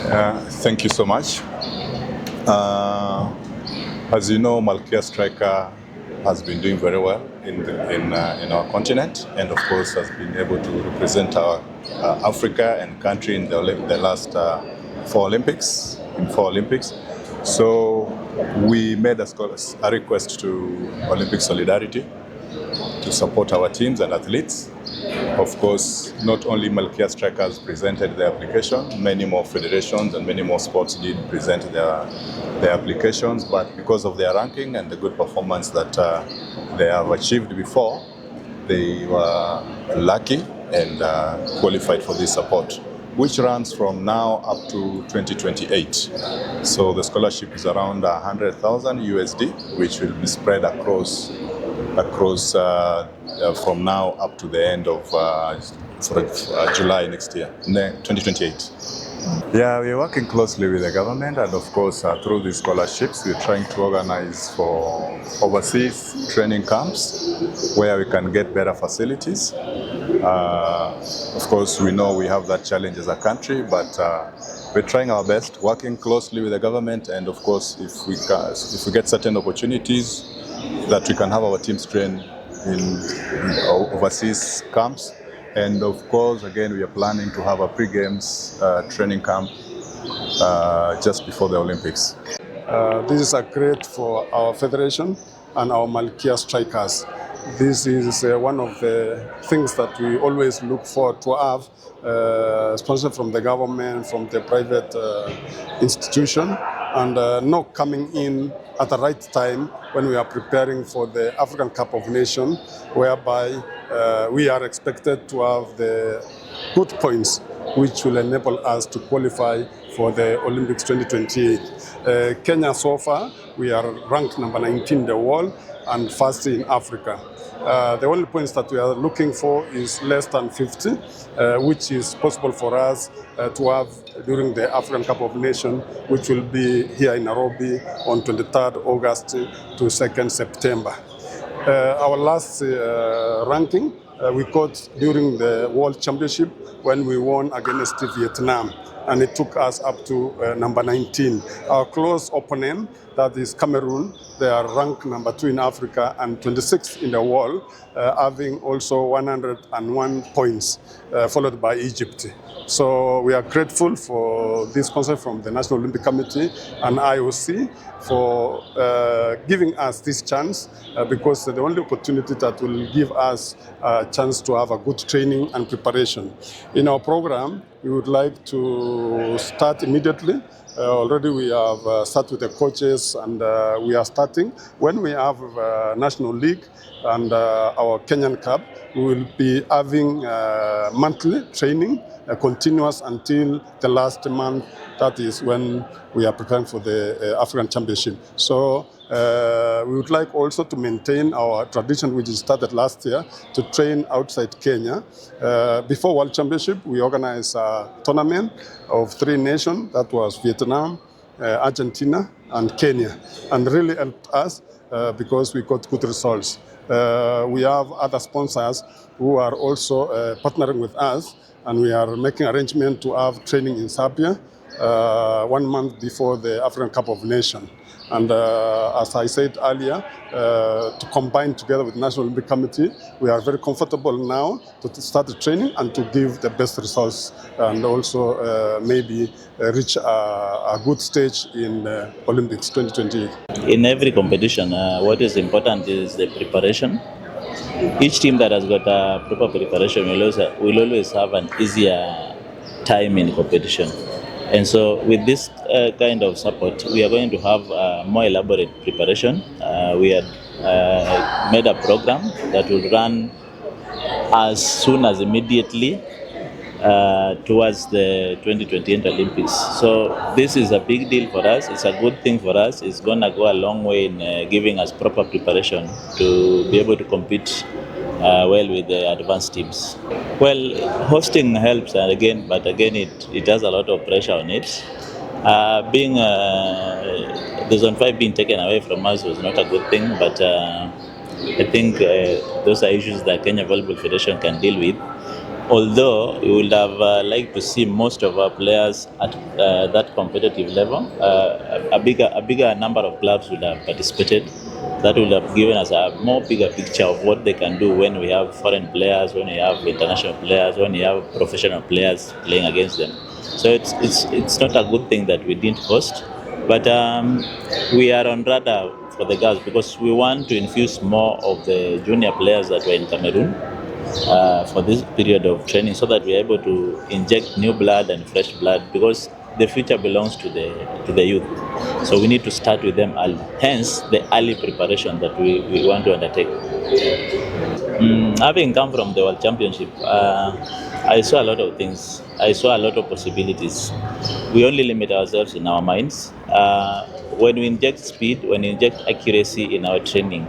Thank you so much. Uh, as you know, Malkia striker has been doing very well in our continent, and of course has been able to represent our Africa and country in the last four Olympics. In four Olympics, so we made a request to Olympic Solidarity to support our teams and athletes. Of course, not only Malkia strikers presented their application, many more federations and many more sports did present their applications, but because of their ranking and the good performance that they have achieved before, they were lucky and qualified for this support, which runs from now up to 2028. So the scholarship is around 100,000 USD, which will be spread across from now up to the end of July next year, 2028. Yeah, we're working closely with the government, and of course through these scholarships we're trying to organize for overseas training camps where we can get better facilities. Of course we know we have that challenge as a country, but we're trying our best, working closely with the government, and of course if we get certain opportunities that we can have our teams train in overseas camps. And of course, again, we are planning to have a pre-games training camp just before the Olympics. This is a great for our federation and our Malkia strikers. This is one of the things that we always look for to have, sponsored from the government, from the private institution, and NOCK coming in at the right time when we are preparing for the African Cup of Nations, whereby we are expected to have the good points which will enable us to qualify for the Olympics 2028. Kenya so far, we are ranked number 19 in the world and first in Africa. The only points that we are looking for is less than 50, which is possible for us to have during the African Cup of Nations, which will be here in Nairobi on 23rd August to 2nd September. Our last ranking we got during the World Championship when we won against Vietnam, and it took us up to number 19. Our close opponent, that is Cameroon, they are ranked number 2 in Africa and 26th in the world, having also 101 points, followed by Egypt. So we are grateful for this concert from the National Olympic Committee and IOC for giving us this chance, because the only opportunity that will give us a chance to have a good training and preparation. In our program, we would like to start immediately. Already we have started with the coaches, and we are starting. When we have National League and our Kenyan Cup, we will be having monthly training, continuous until the last month. That is when we are preparing for the African Championship. So we would like also to maintain our tradition, which started last year, to train outside Kenya. Before World Championship, we organized a tournament of 3 nations. That was Vietnam, Argentina, and Kenya, and really helped us because we got good results. We have other sponsors who are also partnering with us, and we are making arrangements to have training in Serbia 1 month before the African Cup of Nations. And as I said earlier, to combine together with the National Olympic Committee, we are very comfortable now to start the training and to give the best results, and also maybe reach a good stage in Olympics 2028. In every competition, what is important is the preparation. Each team that has got a proper preparation will always have an easier time in competition. And so with this kind of support, we are going to have more elaborate preparation. We had made a program that will run as soon as immediately towards the 2028 Olympics. So this is a big deal for us. It's a good thing for us. It's going to go a long way in giving us proper preparation to be able to compete well with the advanced teams. Well, hosting helps, but again, it has a lot of pressure on it. Being the Zone 5 being taken away from us was not a good thing, but I think those are issues that Kenya Volleyball Federation can deal with. Although we would have liked to see most of our players at that competitive level, a bigger number of clubs would have participated. That would have given us a more bigger picture of what they can do when we have foreign players, when we have international players, when we have professional players playing against them. So it's not a good thing that we didn't host, but we are on radar for the girls because we want to infuse more of the junior players that were in Cameroon for this period of training, so that we're able to inject new blood and fresh blood, because the future belongs to the youth. So we need to start with them early. Hence the early preparation that we want to undertake. Having come from the World Championship, I saw a lot of things. I saw a lot of possibilities. We only limit ourselves in our minds. When we inject speed, when we inject accuracy in our training,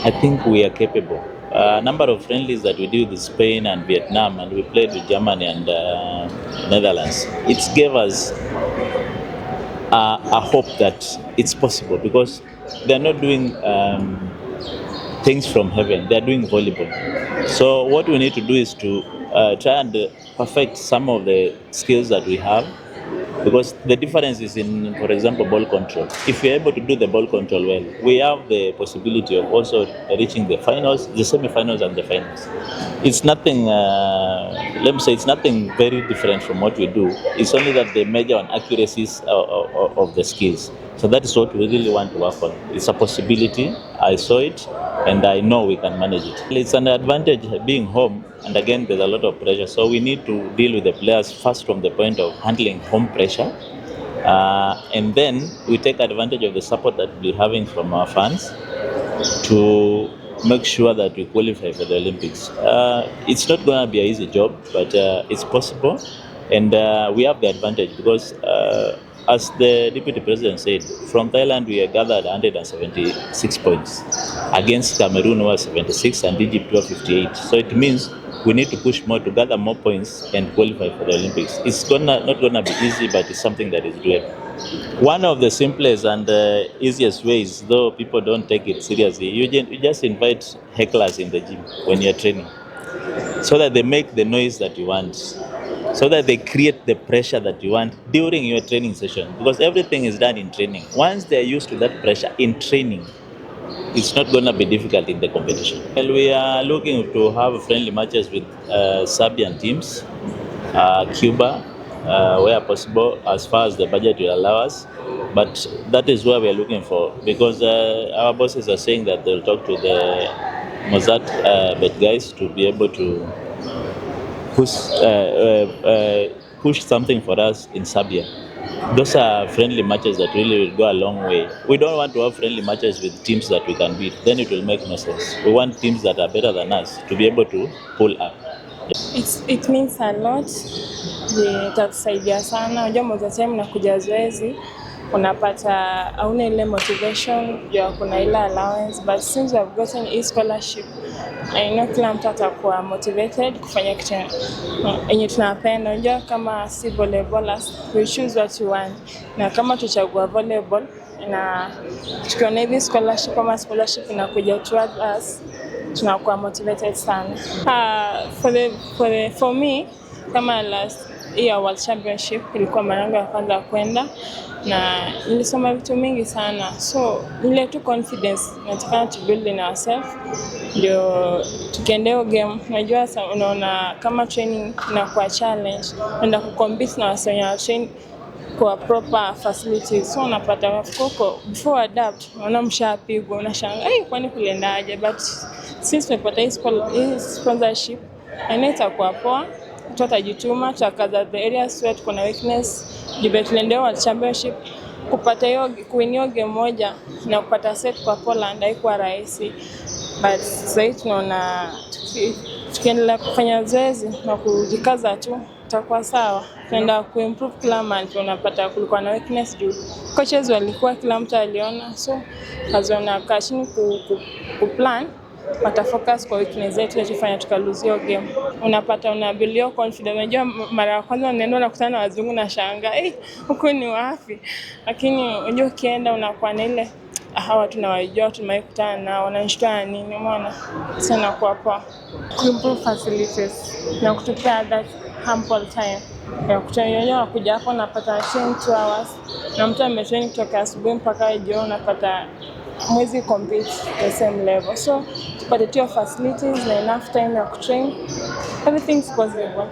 I think we are capable. A number of friendlies that we did with Spain and Vietnam, and we played with Germany and Netherlands, it gave us a hope that it's possible, because they're not doing things from heaven, they're doing volleyball. So what we need to do is to try and perfect some of the skills that we have, because the difference is in, for example, ball control. If we're able to do the ball control well, we have the possibility of also reaching the finals, the semi-finals and the finals. It's nothing, let me say, it's nothing very different from what we do. It's only that they measure on accuracies of the skills. So that is what we really want to work on. It's a possibility. I saw it, and I know we can manage it. It's an advantage being home, and again, there's a lot of pressure. So we need to deal with the players first from the point of handling home pressure, and then we take advantage of the support that we're having from our fans to make sure that we qualify for the Olympics. It's not going to be an easy job, but it's possible, and we have the advantage because, as the Deputy President said, from Thailand we gathered 176 points against Cameroon was 76 and Egypt was 58. So it means we need to push more to gather more points and qualify for the Olympics. It's not gonna be easy, but it's something that is doable. One of the simplest and easiest ways, though people don't take it seriously, you just invite hecklers in the gym when you're training, so that they make the noise that you want, so that they create the pressure that you want during your training session, because everything is done in training. Once they're used to that pressure in training, it's not going to be difficult in the competition. Well, we are looking to have friendly matches with Serbian teams, Cuba, where possible, as far as the budget will allow us. But that is where we are looking for, because our bosses are saying that they'll talk to the Mozart bet guys to be able to push, push something for us in Serbia. Those are friendly matches that really will go a long way. We don't want to have friendly matches with teams that we can beat, then it will make no sense. We want teams that are better than us to be able to pull up. It means a lot. Itatusaidia sana. Unajua most of the time nakuja zoezi unapata hauna ile motivation ya kuna ile allowance, but since we have gotten a scholarship, I know kila mtu atakuwa motivated kufanya kitu yenye tunapenda. Unajua kama si volleyballers, we choose what you want, na kama tuchagua volleyball na tukiona hivi scholarship inakuja towards us, tunakuwa motivated sana. For me, kama last year World Championship ilikuwa mara yangu ya kwanza kwenda, na nilisoma vitu mingi sana, so ile tu confidence nataka to build in ourselves ndio tukiendeo game. Unajua unaona kama training inakuwa challenge, unaenda kucompete na wasenya train kwa proper facilities, so unapata koko before adapt unaona mshapigwa, unashangaa kwani kulendaje, but since tumepata hii sponsorship itakuwa poa. Tutajituma, tutakaza the areas where tuko na weakness, tuendeo World Championship. Kupata hiyo kuinio game moja na kupata set kwa Poland haikuwa rahisi, but sasa tunaona tukiendelea kufanya zoezi na kujikaza tu tutakuwa sawa. Tunaenda kuimprove kila month. Unapata kulikuwa na weakness juu coaches walikuwa, kila mtu aliona, so kaziona kashini kuplan watafocus kwa weakness zetu tufanye tukalose hiyo game. Unapata unabuild confidence. Unajua mara ya kwanza unaenda unakutana na wazungu na shanga huko ni wapi, lakini unajua ukienda unakuwa na ile hawa tunawajua, tumewahi kutana nao, wananishtua na nini, umeona sana kwa poa. Improve facilities na kutupea that ample time ya kutengeneza kuja hapo napata 2 hours na mtu ametrain kutoka asubuhi mpaka jioni, unapata mwezi compete the same level. So tupate facilities na enough time ya kutrain, everything's possible.